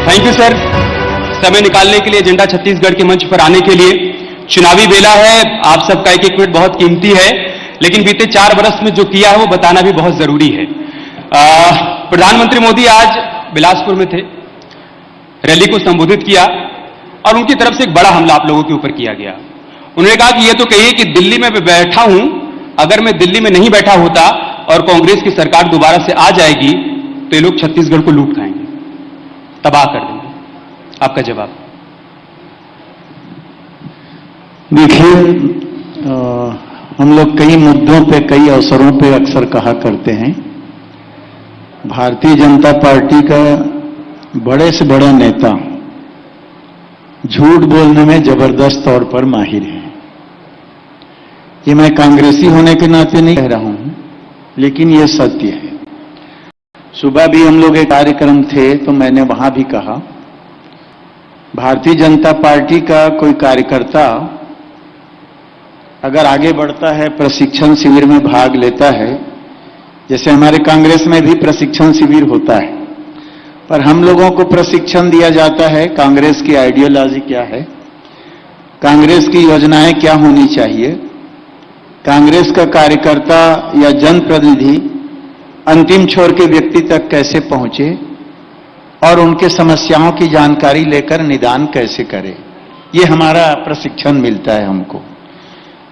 Thank you sir, समय निकालने के लिए एजेंडा छत्तीसगढ़ के मंच पर आने के लिए। चुनावी बेला है, आप सबका एक एक मिनट बहुत कीमती है, लेकिन बीते 4 वर्ष में जो किया है वो बताना भी बहुत जरूरी है। प्रधानमंत्री मोदी आज बिलासपुर में थे, रैली को संबोधित किया और उनकी तरफ से एक बड़ा हमला आप लोगों के ऊपर किया गया। उन्होंने कहा कि ये तो कहिए कि दिल्ली में बैठा हूं, अगर मैं दिल्ली में नहीं बैठा होता और कांग्रेस की सरकार दोबारा से आ जाएगी तो ये लोग छत्तीसगढ़ को लूट खाएंगे, तबाह कर देंगे। आपका जवाब? देखिए, हम लोग कई मुद्दों पे, कई अवसरों पे अक्सर कहा करते हैं, भारतीय जनता पार्टी का बड़े से बड़ा नेता झूठ बोलने में जबरदस्त तौर पर माहिर है। ये मैं कांग्रेसी होने के नाते नहीं कह रहा हूं, लेकिन ये सत्य है। सुबह भी हम लोग एक कार्यक्रम थे तो मैंने वहां भी कहा, भारतीय जनता पार्टी का कोई कार्यकर्ता अगर आगे बढ़ता है, प्रशिक्षण शिविर में भाग लेता है, जैसे हमारे कांग्रेस में भी प्रशिक्षण शिविर होता है, पर हम लोगों को प्रशिक्षण दिया जाता है कांग्रेस की आइडियोलॉजी क्या है, कांग्रेस की योजनाएं क्या होनी चाहिए, कांग्रेस का कार्यकर्ता या जनप्रतिनिधि अंतिम छोर के व्यक्ति तक कैसे पहुंचे और उनके समस्याओं की जानकारी लेकर निदान कैसे करे, ये हमारा प्रशिक्षण मिलता है हमको।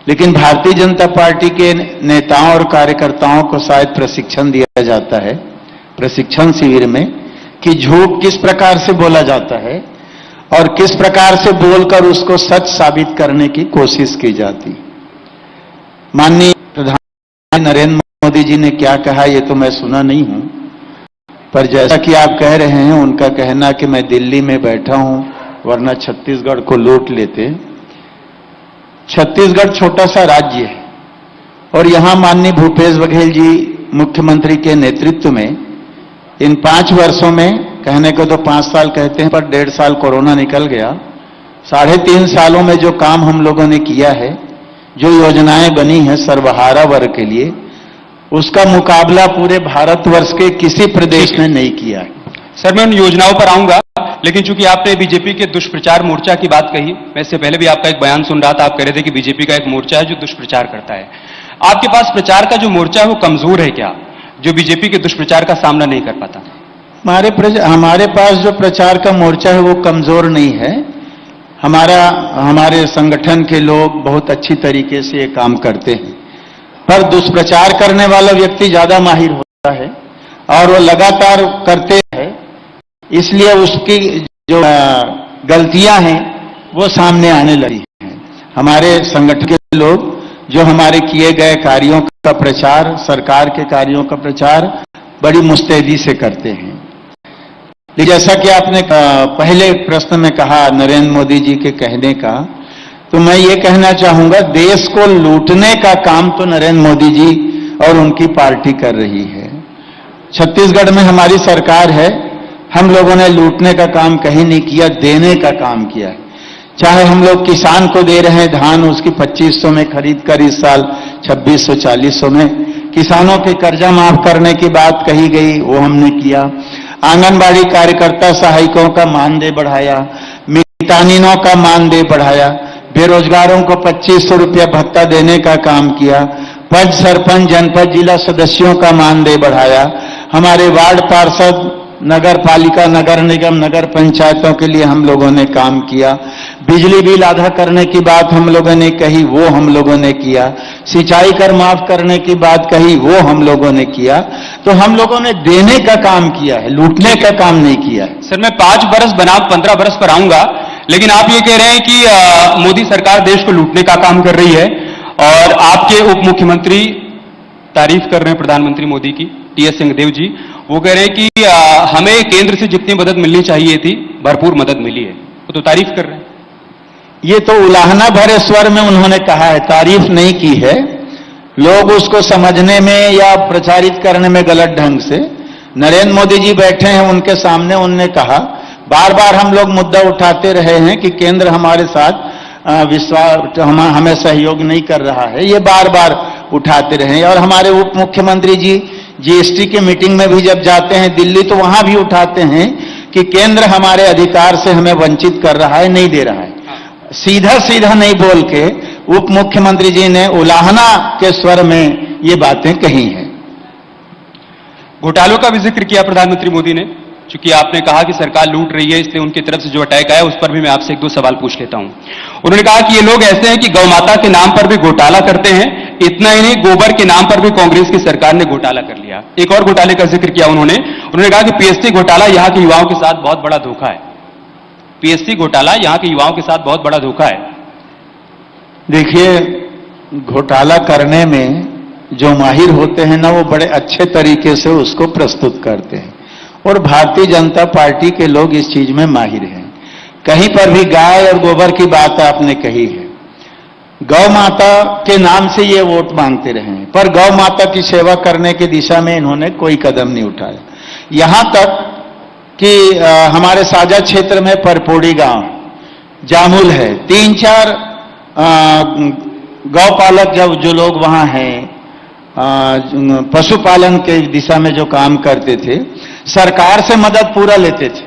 लेकिन भारतीय जनता पार्टी के नेताओं और कार्यकर्ताओं को शायद प्रशिक्षण दिया जाता है प्रशिक्षण शिविर में कि झूठ किस प्रकार से बोला जाता है और किस प्रकार से बोलकर उसको सच साबित करने की कोशिश की जाती। माननीय प्रधानमंत्री नरेंद्र मोदी जी ने क्या कहा ये तो मैं सुना नहीं हूं, पर जैसा कि आप कह रहे हैं, उनका कहना कि मैं दिल्ली में बैठा हूं वरना छत्तीसगढ़ को लूट लेते। छत्तीसगढ़ छोटा सा राज्य है और यहां माननीय भूपेश बघेल जी मुख्यमंत्री के नेतृत्व में इन 5 वर्षों में, कहने को तो 5 साल कहते हैं पर 1.5 साल कोरोना निकल गया, 3.5 सालों में जो काम हम लोगों ने किया है, जो योजनाएं बनी हैं सर्वहारा वर्ग के लिए, उसका मुकाबला पूरे भारतवर्ष के किसी प्रदेश ने नहीं किया है। सर, मैं उन योजनाओं पर आऊंगा, लेकिन चूंकि आपने बीजेपी के दुष्प्रचार मोर्चा की बात कही, मैं इससे पहले भी आपका एक बयान सुन रहा था, आप कह रहे थे कि बीजेपी का एक मोर्चा है जो दुष्प्रचार करता है। आपके पास प्रचार का जो मोर्चा है वो कमजोर है क्या, जो बीजेपी के दुष्प्रचार का सामना नहीं कर पाता? हमारे पास जो प्रचार का मोर्चा है वो कमजोर नहीं है। हमारे संगठन के लोग बहुत अच्छी तरीके से ये काम करते हैं, पर दुष्प्रचार करने वाला व्यक्ति ज्यादा माहिर होता है और वो लगातार करते हैं, इसलिए उसकी जो गलतियां हैं वो सामने आने लगी हैं। हमारे संगठन के लोग जो हमारे किए गए कार्यों का प्रचार, सरकार के कार्यों का प्रचार बड़ी मुस्तैदी से करते हैं। लेकिन जैसा कि आपने पहले प्रश्न में कहा नरेंद्र मोदी जी के कहने का, तो मैं ये कहना चाहूंगा, देश को लूटने का काम तो नरेंद्र मोदी जी और उनकी पार्टी कर रही है। छत्तीसगढ़ में हमारी सरकार है, हम लोगों ने लूटने का काम कहीं नहीं किया, देने का काम किया है। चाहे हम लोग किसान को दे रहे हैं धान, उसकी 2500 में खरीद कर इस साल 2600-2400 में, किसानों के कर्जा माफ करने की बात कही गई, वो हमने किया। आंगनबाड़ी कार्यकर्ता सहायकों का मानदेय बढ़ाया, मितानिनों का मानदेय बढ़ाया, बेरोजगारों को 2500 रुपया भत्ता देने का काम किया, पंच सरपंच जनपद जिला सदस्यों का मानदेय बढ़ाया, हमारे वार्ड पार्षद, नगर पालिका, नगर निगम, नगर पंचायतों के लिए हम लोगों ने काम किया, बिजली बिल आधा करने की बात हम लोगों ने कही, वो हम लोगों ने किया, सिंचाई कर माफ करने की बात कही, वो हम लोगों ने किया। तो हम लोगों ने देने का काम किया है, लूटने का काम नहीं किया है। सर, मैं 5 बरस बनाम 15 बरस पर आऊंगा, लेकिन आप ये कह रहे हैं कि मोदी सरकार देश को लूटने का काम कर रही है और आपके उप मुख्यमंत्री तारीफ कर रहे हैं प्रधानमंत्री मोदी की, टी.एस. सिंहदेव जी, वो कह रहे हैं कि हमें केंद्र से जितनी मदद मिलनी चाहिए थी भरपूर मदद मिली है, वो तो तारीफ कर रहे हैं। ये तो उलाहना भरे स्वर में उन्होंने कहा है, तारीफ नहीं की है। लोग उसको समझने में या प्रचारित करने में गलत ढंग से, नरेंद्र मोदी जी बैठे हैं उनके सामने, उन्होंने कहा, बार बार हम लोग मुद्दा उठाते रहे हैं कि केंद्र हमारे साथ हमें सहयोग नहीं कर रहा है, ये बार बार उठाते रहे। और हमारे उप मुख्यमंत्री जी जीएसटी की मीटिंग में भी जब जाते हैं दिल्ली, तो वहां भी उठाते हैं कि केंद्र हमारे अधिकार से हमें वंचित कर रहा है, नहीं दे रहा है। सीधा सीधा नहीं बोल के उप मुख्यमंत्री जी ने उलाहना के स्वर में ये बातें कही हैं। घोटालों का भी जिक्र किया प्रधानमंत्री मोदी ने। चूंकि आपने कहा कि सरकार लूट रही है, इसलिए उनकी तरफ से जो अटैक आया उस पर भी मैं आपसे एक दो सवाल पूछ लेता हूं। उन्होंने कहा कि ये लोग ऐसे हैं कि गौ माता के नाम पर भी घोटाला करते हैं। इतना ही नहीं, गोबर के नाम पर भी कांग्रेस की सरकार ने घोटाला कर लिया। एक और घोटाले का जिक्र किया उन्होंने कहा कि पीएससी घोटाला यहां के युवाओं के साथ बहुत बड़ा धोखा है। पीएससी घोटाला यहां के युवाओं के साथ बहुत बड़ा धोखा है। देखिए, घोटाला करने में जो माहिर होते हैं ना, वो बड़े अच्छे तरीके से उसको प्रस्तुत करते हैं, और भारतीय जनता पार्टी के लोग इस चीज में माहिर हैं। कहीं पर भी गाय और गोबर की बात आपने कही है, गौ माता के नाम से ये वोट मांगते रहे हैं, पर गौ माता की सेवा करने की दिशा में इन्होंने कोई कदम नहीं उठाया। यहां तक कि हमारे साझा क्षेत्र में परपोड़ी गांव जामुल है, 3-4 गौपालक जो लोग वहां हैं, पशुपालन के दिशा में जो काम करते थे, सरकार से मदद पूरा लेते थे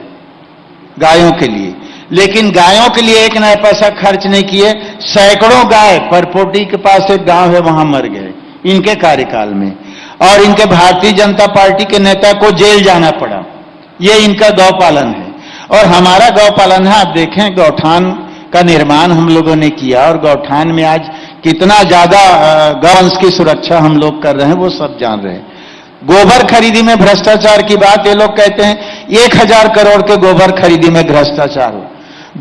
गायों के लिए, लेकिन गायों के लिए एक नया पैसा खर्च नहीं किए। सैकड़ों गाय परपोटी के पास एक गांव है, वहां मर गए इनके कार्यकाल में, और इनके भारतीय जनता पार्टी के नेता को जेल जाना पड़ा। ये इनका गौपालन है। और हमारा गौपालन है, आप देखें गौठान का निर्माण हम लोगों ने किया, और गौठान में आज कितना ज्यादा गौवंश की सुरक्षा हम लोग कर रहे हैं, वो सब जान रहे हैं। गोबर खरीदी में भ्रष्टाचार की बात, ये लोग कहते हैं 1000 करोड़ के गोबर खरीदी में भ्रष्टाचार हो।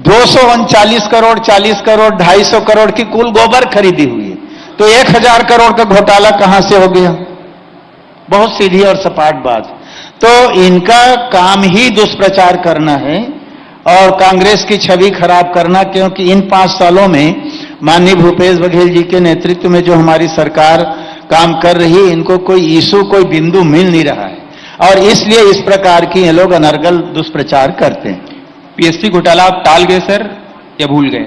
239 करोड़, 40 करोड़, 250 करोड़ की कुल गोबर खरीदी हुई है, तो 1000 करोड़ का घोटाला कहां से हो गया? बहुत सीधी और सपाट बात। तो इनका काम ही दुष्प्रचार करना है और कांग्रेस की छवि खराब करना, क्योंकि इन 5 सालों में माननीय भूपेश बघेल जी के नेतृत्व में जो हमारी सरकार काम कर रही है, इनको कोई इशू, कोई बिंदु मिल नहीं रहा है, और इसलिए इस प्रकार की ये लोग अनर्गल दुष्प्रचार करते हैं। पीएससी घोटाला आप टाल गए सर या भूल गए?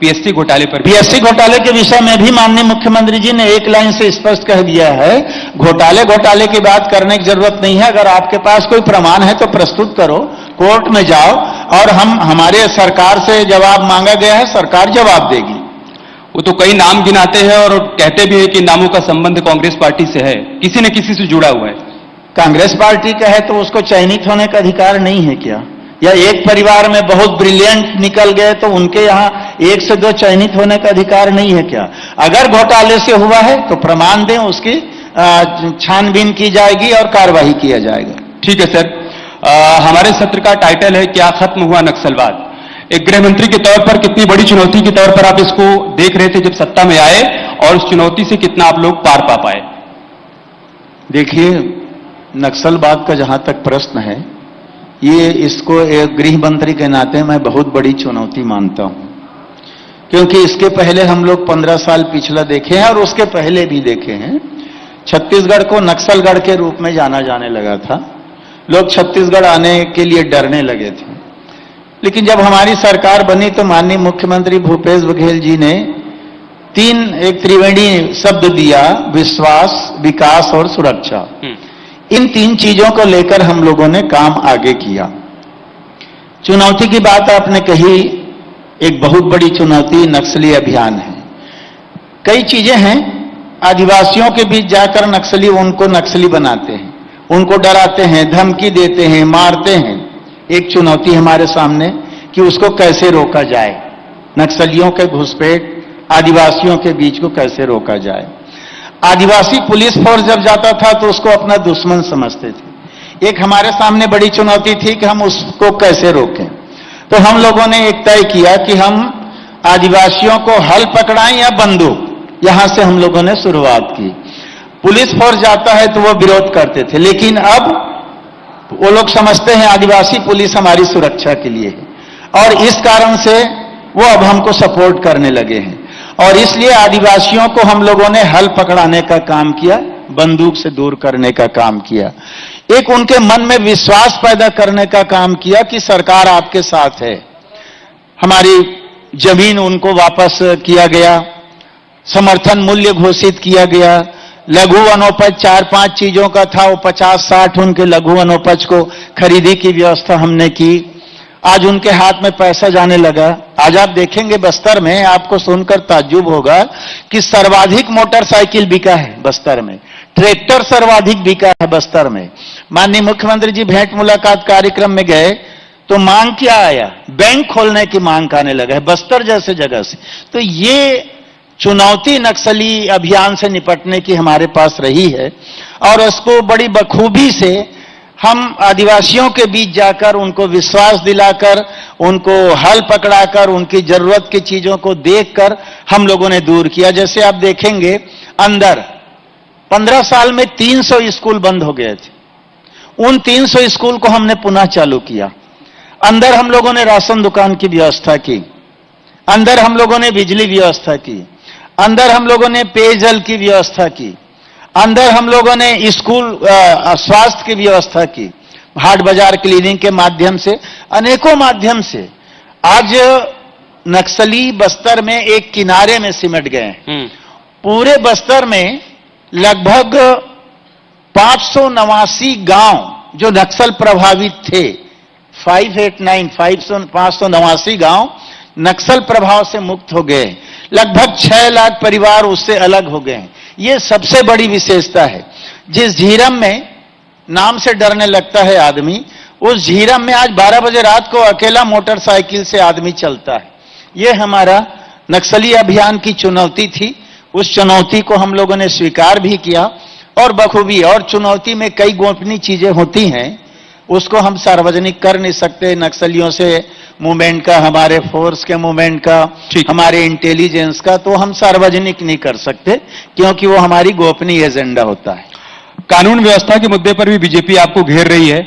पीएससी घोटाले पर, पीएससी घोटाले के विषय में भी माननीय मुख्यमंत्री जी ने एक लाइन से स्पष्ट कह दिया है, घोटाले की बात करने की जरूरत नहीं है। अगर आपके पास कोई प्रमाण है तो प्रस्तुत करो, कोर्ट में जाओ, और हमारे सरकार से जवाब मांगा गया है, सरकार जवाब देगी। वो तो कई नाम गिनाते हैं और कहते भी है कि नामों का संबंध कांग्रेस पार्टी से है, किसी न किसी से जुड़ा हुआ है। कांग्रेस पार्टी का है तो उसको चयनित होने का अधिकार नहीं है क्या? या एक परिवार में बहुत ब्रिलियंट निकल गए तो उनके यहां 1 से 2 चयनित होने का अधिकार नहीं है क्या? अगर घोटाले से हुआ है तो प्रमाण दें, उसकी छानबीन की जाएगी और कार्रवाई किया जाएगा। ठीक है सर। हमारे सत्र का टाइटल है, क्या खत्म हुआ नक्सलवाद? एक गृह मंत्री के तौर पर कितनी बड़ी चुनौती के तौर पर आप इसको देख रहे थे जब सत्ता में आए, और उस चुनौती से कितना आप लोग पार पा पाए? देखिए, नक्सलवाद का जहां तक प्रश्न है, ये इसको एक गृह मंत्री के नाते मैं बहुत बड़ी चुनौती मानता हूं, क्योंकि इसके पहले हम लोग 15 साल पिछला देखे हैं और उसके पहले भी देखे हैं। छत्तीसगढ़ को नक्सलगढ़ के रूप में जाना जाने लगा था, लोग छत्तीसगढ़ आने के लिए डरने लगे थे। लेकिन जब हमारी सरकार बनी तो माननीय मुख्यमंत्री भूपेश बघेल जी ने एक त्रिवेणी शब्द दिया, विश्वास, विकास और सुरक्षा। इन 3 चीजों को लेकर हम लोगों ने काम आगे किया। चुनौती की बात आपने कही, एक बहुत बड़ी चुनौती नक्सली अभियान है। कई चीजें हैं, आदिवासियों के बीच जाकर नक्सली उनको नक्सली बनाते हैं, उनको डराते हैं, धमकी देते हैं, मारते हैं। एक चुनौती हमारे सामने कि उसको कैसे रोका जाए, नक्सलियों के घुसपैठ आदिवासियों के बीच को कैसे रोका जाए। आदिवासी पुलिस फोर्स जब जाता था तो उसको अपना दुश्मन समझते थे। एक हमारे सामने बड़ी चुनौती थी कि हम उसको कैसे रोकें। तो हम लोगों ने एक तय किया कि हम आदिवासियों को हल पकड़ाएं या बंदूक, यहां से हम लोगों ने शुरुआत की। पुलिस फोर्स जाता है तो वो विरोध करते थे, लेकिन अब वो लोग समझते हैं आदिवासी पुलिस हमारी सुरक्षा के लिए है, और इस कारण से वो अब हमको सपोर्ट करने लगे हैं। और इसलिए आदिवासियों को हम लोगों ने हल पकड़ाने का काम किया, बंदूक से दूर करने का काम किया, एक उनके मन में विश्वास पैदा करने का काम किया कि सरकार आपके साथ है। हमारी जमीन उनको वापस किया गया, समर्थन मूल्य घोषित किया गया, लघु वनोपज 4-5 चीजों का था, वो 50-60 उनके लघु वनोपज को खरीदी की व्यवस्था हमने की। आज उनके हाथ में पैसा जाने लगा। आज आप देखेंगे बस्तर में, आपको सुनकर ताज्जुब होगा कि सर्वाधिक मोटरसाइकिल बिका है बस्तर में, ट्रैक्टर सर्वाधिक बिका है बस्तर में। माननीय मुख्यमंत्री जी भेंट मुलाकात कार्यक्रम में गए तो मांग क्या आया? बैंक खोलने की मांग आने लगा है बस्तर जैसे जगह से। तो ये चुनौती नक्सली अभियान से निपटने की हमारे पास रही है और उसको बड़ी बखूबी से हम आदिवासियों के बीच जाकर उनको विश्वास दिलाकर, उनको हल पकड़ाकर, उनकी जरूरत की चीजों को देखकर हम लोगों ने दूर किया। जैसे आप देखेंगे अंदर 15 साल में 300 स्कूल बंद हो गए थे, उन 300 स्कूल को हमने पुनः चालू किया। अंदर हम लोगों ने राशन दुकान की व्यवस्था की, अंदर हम लोगों ने बिजली व्यवस्था की, अंदर हम लोगों ने पेयजल की व्यवस्था की, अंदर हम लोगों ने स्कूल स्वास्थ्य की व्यवस्था की, हाट बाजार क्लीनिंग के माध्यम से, अनेकों माध्यम से आज नक्सली बस्तर में एक किनारे में सिमट गए हैं। पूरे बस्तर में लगभग 589 गांव जो नक्सल प्रभावित थे, 589 गांव नक्सल प्रभाव से मुक्त हो गए। लगभग 6 लाख परिवार उससे अलग हो गए। ये सबसे बड़ी विशेषता है। जिस झीरम में नाम से डरने लगता है आदमी, उस झीरम में आज 12 बजे रात को अकेला मोटरसाइकिल से आदमी चलता है। ये हमारा नक्सली अभियान की चुनौती थी। उस चुनौती को हम लोगों ने स्वीकार भी किया और बखूबी। और चुनौती में कई गोपनीय चीजें होती हैं, उसको हम सार्वजनिक कर नहीं सकते। नक्सलियों से मूवमेंट का, हमारे फोर्स के मूवमेंट का, हमारे इंटेलिजेंस का तो हम सार्वजनिक नहीं कर सकते क्योंकि वो हमारी गोपनीय एजेंडा होता है। कानून व्यवस्था के मुद्दे पर भी बीजेपी आपको घेर रही है।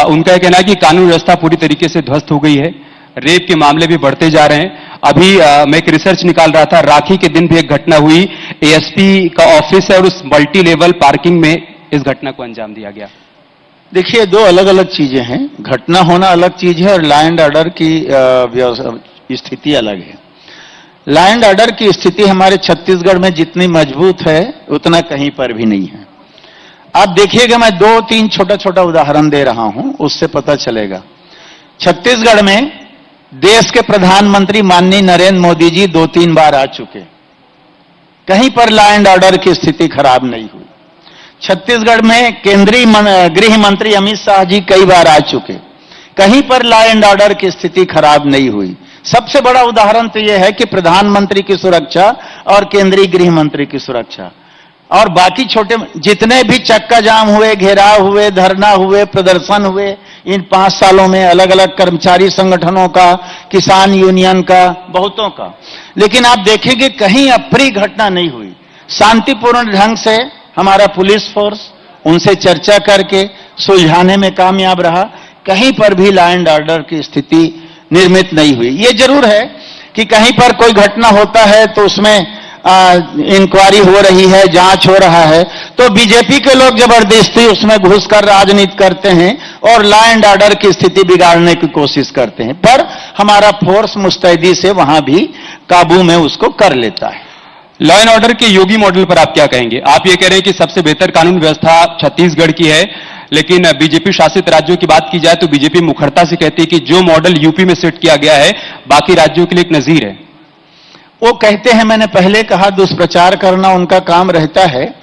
उनका यह कहना है कि कानून व्यवस्था पूरी तरीके से ध्वस्त हो गई है, रेप के मामले भी बढ़ते जा रहे हैं। अभी मैं एक रिसर्च निकाल रहा था, राखी के दिन भी एक घटना हुई, एएसपी का ऑफिस है और उस मल्टी लेवल पार्किंग में इस घटना को अंजाम दिया गया। देखिए, दो अलग अलग चीजें हैं। घटना होना अलग चीज है और लॉ एंड ऑर्डर की स्थिति अलग है। लॉ एंड ऑर्डर की स्थिति हमारे छत्तीसगढ़ में जितनी मजबूत है उतना कहीं पर भी नहीं है। आप देखिएगा, मैं 2-3 छोटा छोटा उदाहरण दे रहा हूं, उससे पता चलेगा। छत्तीसगढ़ में देश के प्रधानमंत्री माननीय नरेंद्र मोदी जी 2-3 बार आ चुके, कहीं पर लॉ एंड ऑर्डर की स्थिति खराब नहीं हुई। छत्तीसगढ़ में केंद्रीय गृह मंत्री अमित शाह जी कई बार आ चुके, कहीं पर लॉ एंड ऑर्डर की स्थिति खराब नहीं हुई। सबसे बड़ा उदाहरण तो यह है कि प्रधानमंत्री की सुरक्षा और केंद्रीय गृह मंत्री की सुरक्षा और बाकी छोटे जितने भी चक्का जाम हुए, घेराव हुए, धरना हुए, प्रदर्शन हुए इन 5 सालों में, अलग अलग कर्मचारी संगठनों का, किसान यूनियन का, बहुतों का, लेकिन आप देखेंगे कहीं अप्रिय घटना नहीं हुई। शांतिपूर्ण ढंग से हमारा पुलिस फोर्स उनसे चर्चा करके सुलझाने में कामयाब रहा। कहीं पर भी लॉ एंड ऑर्डर की स्थिति निर्मित नहीं हुई। ये जरूर है कि कहीं पर कोई घटना होता है तो उसमें इंक्वायरी हो रही है, जांच हो रहा है, तो बीजेपी के लोग जबरदस्ती उसमें घुसकर राजनीति करते हैं और लॉ एंड ऑर्डर की स्थिति बिगाड़ने की कोशिश करते हैं। पर हमारा फोर्स मुस्तैदी से वहां भी काबू में उसको कर लेता है। लॉ एंड ऑर्डर के योगी मॉडल पर आप क्या कहेंगे? आप ये कह रहे हैं कि सबसे बेहतर कानून व्यवस्था छत्तीसगढ़ की है, लेकिन बीजेपी शासित राज्यों की बात की जाए तो बीजेपी मुखरता से कहती है कि जो मॉडल यूपी में सेट किया गया है बाकी राज्यों के लिए एक नजीर है। वो कहते हैं, मैंने पहले कहा, दुष्प्रचार करना उनका काम रहता है।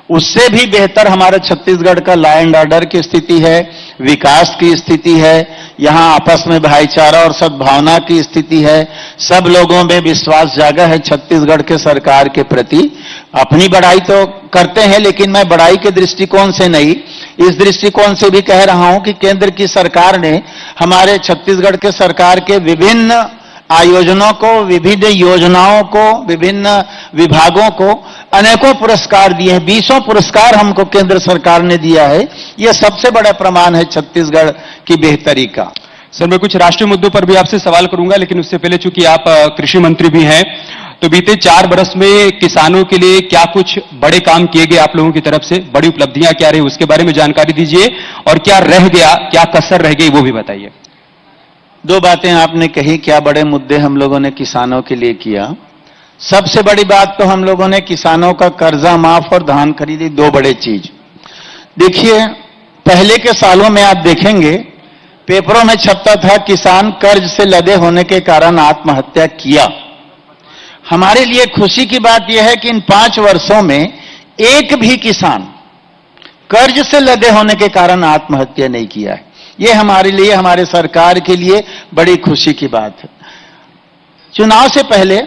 उससे भी बेहतर हमारे छत्तीसगढ़ का लॉ एंड ऑर्डर की स्थिति है, विकास की स्थिति है, यहां आपस में भाईचारा और सद्भावना की स्थिति है। सब लोगों में विश्वास जागा है छत्तीसगढ़ के सरकार के प्रति। अपनी बड़ाई तो करते हैं, लेकिन मैं बड़ाई के दृष्टिकोण से नहीं, इस दृष्टिकोण से भी कह रहा हूं कि केंद्र की सरकार ने हमारे छत्तीसगढ़ के सरकार के विभिन्न आयोजनों को, विभिन्न योजनाओं को, विभिन्न विभागों को अनेकों पुरस्कार दिए हैं। 20 पुरस्कार हमको केंद्र सरकार ने दिया है। यह सबसे बड़ा प्रमाण है छत्तीसगढ़ की बेहतरी का। सर, मैं कुछ राष्ट्रीय मुद्दों पर भी आपसे सवाल करूंगा, लेकिन उससे पहले चूंकि आप कृषि मंत्री भी हैं, तो बीते 4 बरस में किसानों के लिए क्या कुछ बड़े काम किए गए आप लोगों की तरफ से? बड़ी उपलब्धियां क्या रही, उसके बारे में जानकारी दीजिए, और क्या रह गया, क्या कसर रह गई, वो भी बताइए। 2 बातें आपने कही, क्या बड़े मुद्दे हम लोगों ने किसानों के लिए किया। सबसे बड़ी बात तो हम लोगों ने किसानों का कर्जा माफ और धान खरीदी, दो बड़े चीज। देखिए, पहले के सालों में आप देखेंगे पेपरों में छपता था किसान कर्ज से लदे होने के कारण आत्महत्या किया। हमारे लिए खुशी की बात यह है कि इन 5 वर्षों में एक भी किसान कर्ज से लदे होने के कारण आत्महत्या नहीं किया है। यह हमारे लिए, हमारे सरकार के लिए बड़ी खुशी की बात है। चुनाव से पहले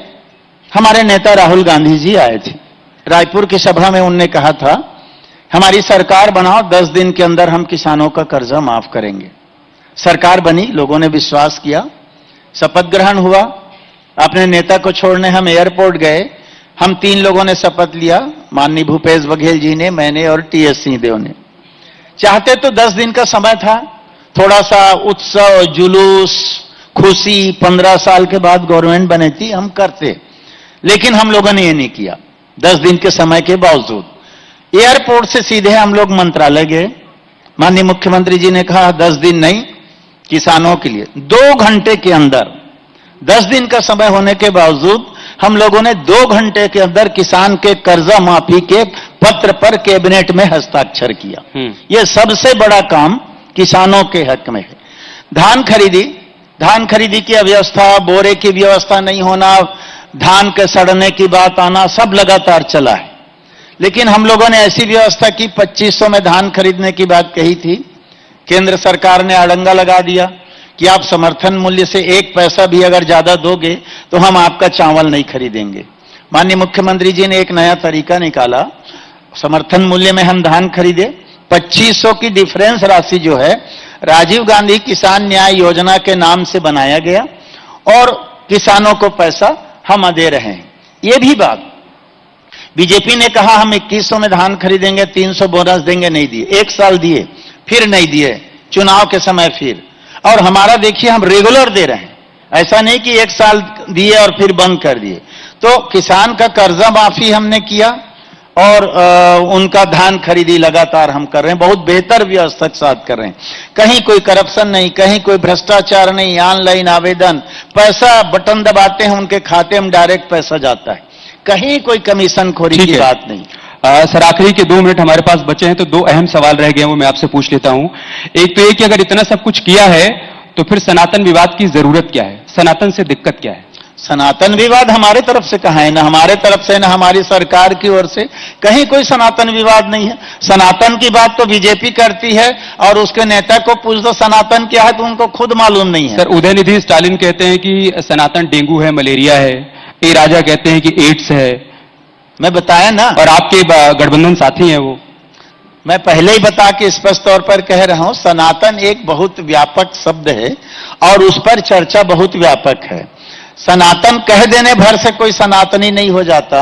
हमारे नेता राहुल गांधी जी आए थे रायपुर की सभा में। उनने कहा था हमारी सरकार बनाओ, 10 दिन के अंदर हम किसानों का कर्जा माफ करेंगे। सरकार बनी, लोगों ने विश्वास किया, शपथ ग्रहण हुआ। अपने नेता को छोड़ने हम एयरपोर्ट गए। हम 3 लोगों ने शपथ लिया, माननीय भूपेश बघेल जी ने, मैंने और टीएस सिंहदेव ने। चाहते तो 10 दिन का समय था, थोड़ा सा उत्सव, जुलूस, खुशी, 15 साल के बाद गवर्नमेंट बने थी, हम करते, लेकिन हम लोगों ने ये नहीं किया। 10 दिन के समय के बावजूद एयरपोर्ट से सीधे हम लोग मंत्रालय गए। माननीय मुख्यमंत्री जी ने कहा 10 दिन नहीं, किसानों के लिए 2 घंटे के अंदर, 10 दिन का समय होने के बावजूद हम लोगों ने 2 घंटे के अंदर किसान के कर्जा माफी के पत्र पर कैबिनेट में हस्ताक्षर किया। यह सबसे बड़ा काम किसानों के हक में है। धान खरीदी की व्यवस्था, बोरे की व्यवस्था नहीं होना, धान के सड़ने की बात आना, सब लगातार चला है। लेकिन हम लोगों ने ऐसी व्यवस्था की, 2500 में धान खरीदने की बात कही थी, केंद्र सरकार ने अड़ंगा लगा दिया कि आप समर्थन मूल्य से 1 पैसा भी अगर ज्यादा दोगे तो हम आपका चावल नहीं खरीदेंगे। माननीय मुख्यमंत्री जी ने एक नया तरीका निकाला, समर्थन मूल्य में हम धान खरीदे। 2500 की डिफरेंस राशि जो है राजीव गांधी किसान न्याय योजना के नाम से बनाया गया और किसानों को पैसा हम दे रहे हैं। यह भी बात बीजेपी ने कहा हम 2100 में धान खरीदेंगे, 300 बोनस देंगे, नहीं दिए। 1 साल दिए, फिर नहीं दिए, चुनाव के समय फिर। और हमारा देखिए हम रेगुलर दे रहे हैं, ऐसा नहीं कि 1 साल दिए और फिर बंद कर दिए। तो किसान का कर्जा माफी हमने किया और उनका धान खरीदी लगातार हम कर रहे हैं, बहुत बेहतर व्यवस्था के साथ कर रहे हैं। कहीं कोई करप्शन नहीं, कहीं कोई भ्रष्टाचार नहीं, ऑनलाइन आवेदन, पैसा बटन दबाते हैं उनके खाते में डायरेक्ट पैसा जाता है, कहीं कोई कमीशन खोरी की बात नहीं। सर, आखिरी के 2 मिनट हमारे पास बचे हैं, तो 2 अहम सवाल रह गए हैं, वो मैं आपसे पूछ लेता हूं। एक तो ये कि अगर इतना सब कुछ किया है तो फिर सनातन विवाद की जरूरत क्या है? सनातन से दिक्कत क्या है? सनातन विवाद हमारे तरफ से कहां है? ना हमारे तरफ से, ना हमारी सरकार की ओर से कहीं कोई सनातन विवाद नहीं है। सनातन की बात तो बीजेपी करती है और उसके नेता को पूछ दो सनातन क्या है तो उनको खुद मालूम नहीं है। सर, उदयनिधि स्टालिन कहते हैं कि सनातन डेंगू है, मलेरिया है, ए राजा कहते हैं कि एड्स है। मैं बताया ना, और आपके गठबंधन साथी हैं वो। मैं पहले ही बता के स्पष्ट तौर पर कह रहा हूं, सनातन एक बहुत व्यापक शब्द है और उस पर चर्चा बहुत व्यापक है। सनातन कह देने भर से कोई सनातनी नहीं हो जाता।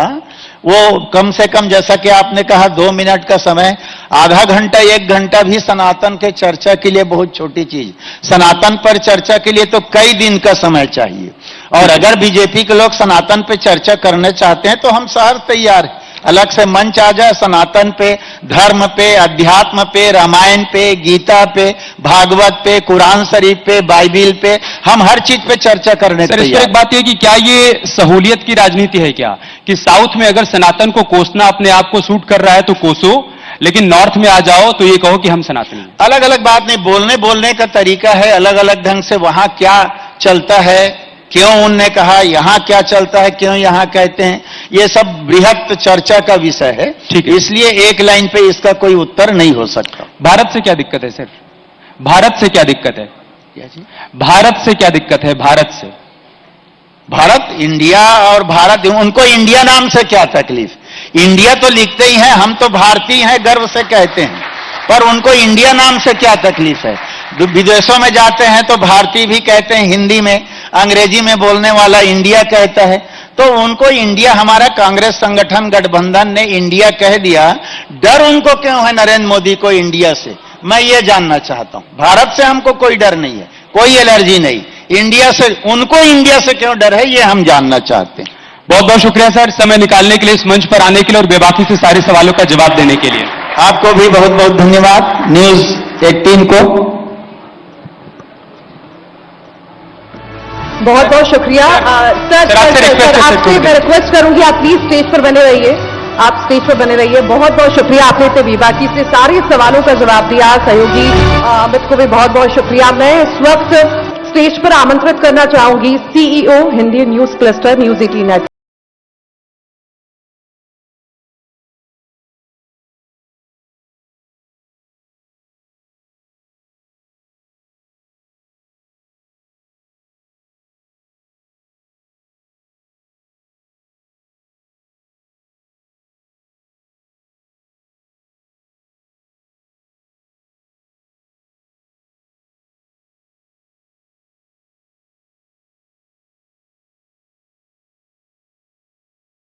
वो कम से कम, जैसा कि आपने कहा 2 मिनट का समय, आधा घंटा 1 घंटा भी सनातन के चर्चा के लिए बहुत छोटी चीज। सनातन पर चर्चा के लिए तो कई दिन का समय चाहिए। और अगर बीजेपी के लोग सनातन पे चर्चा करना चाहते हैं तो हम सहर्ष तैयार हैं। अलग से मंच आ जाए, सनातन पे, धर्म पे, अध्यात्म पे, रामायण पे, गीता पे, भागवत पे, कुरान शरीफ पे, बाइबिल पे, हम हर चीज पे चर्चा करने सर, इस पर एक बात यह कि क्या ये सहूलियत की राजनीति है क्या, कि साउथ में अगर सनातन को कोसना अपने आप को सूट कर रहा है तो कोसो, लेकिन नॉर्थ में आ जाओ तो ये कहो कि हम सनातनी हैं? अलग अलग बात नहीं, बोलने का तरीका है अलग अलग ढंग से। वहां क्या चलता है, क्यों उनने कहा, यहां क्या चलता है, क्यों यहां कहते हैं, ये सब बृहत चर्चा का विषय है। ठीक है, इसलिए एक लाइन पे इसका कोई उत्तर नहीं हो सकता। भारत से क्या दिक्कत है सर? भारत से क्या दिक्कत है? भारत से क्या दिक्कत है? भारत से, भारत, इंडिया और भारत, उनको इंडिया नाम से क्या तकलीफ? इंडिया तो लिखते ही हैं, हम तो भारतीय हैं गर्व से कहते हैं, पर उनको इंडिया नाम से क्या तकलीफ है? विदेशों में जाते हैं तो भारतीय भी कहते हैं, हिंदी में, अंग्रेजी में बोलने वाला इंडिया कहता है। तो उनको इंडिया, हमारा कांग्रेस संगठन गठबंधन ने इंडिया कह दिया, डर उनको क्यों है नरेंद्र मोदी को इंडिया से? मैं ये जानना चाहता हूं। भारत से हमको कोई डर नहीं है, कोई एलर्जी नहीं, इंडिया से उनको इंडिया से क्यों डर है, ये हम जानना चाहते हैं। बहुत बहुत शुक्रिया सर, समय निकालने के लिए, इस मंच पर आने के लिए और बेबाकी से सारे सवालों का जवाब देने के लिए। आपको भी बहुत बहुत धन्यवाद, न्यूज़ 18 को। बहुत बहुत शुक्रिया सर। आपसे मैं रिक्वेस्ट करूंगी आप प्लीज स्टेज पर बने रहिए, आप स्टेज पर बने रहिए। बहुत बहुत शुक्रिया, आपने इतने बेबाकी से सारे सवालों का जवाब दिया। सहयोगी अमित को भी बहुत बहुत शुक्रिया। मैं इस वक्त स्टेज पर आमंत्रित करना चाहूंगी CEO Hindi news cluster news 18 network